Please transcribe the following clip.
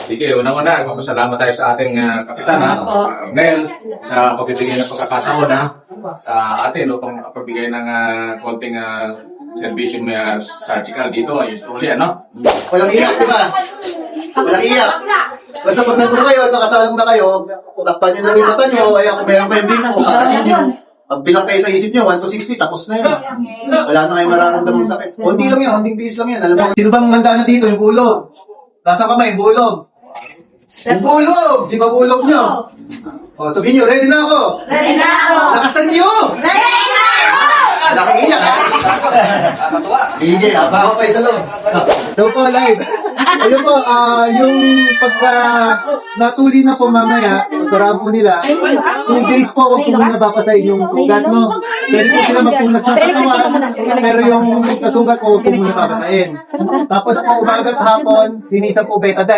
Sige, unang-una, magpapasalamat tayo sa ating kapitan, Mel, sa pagbibigay ng pagkakataon sa atin upang pagbigay ng konting servisyo surgical dito. Ayos tuloy, ano? Walang iyak, di ba? Walang iyak. Basta pag nandun kayo at nakasalang na kayo, takpan nyo na rin mata nyo, kaya kung meron kayong bimpo, katanin nyo. Pag bilang kayo sa isip nyo, 1 to 60, tapos na yun. Wala na kayong mararamdamang sakit. Kunti lang yan, kunting tiis lang yan. Alam mo, sino bang handa na dito? Yung bulog. Nasa kamay, bulog. Yung bulog! Di ba bulog nyo? O, sabihin nyo, ready na ako! Ready na ako! Lakasan nyo! Ready na ako! Nakiiyak, ha? Sige, haba ako kayo sa loob. Ito po, live. Ayun po, yung pagka natuli na po mamaya, pagkaraan po nila, 2 days po ako po muna papatayin yung sugat, no? Pwede po sila magpunas ng katawan, pero yung kasugat po po muna papatayin. Tapos po, umagat hapon, linisan po betadine.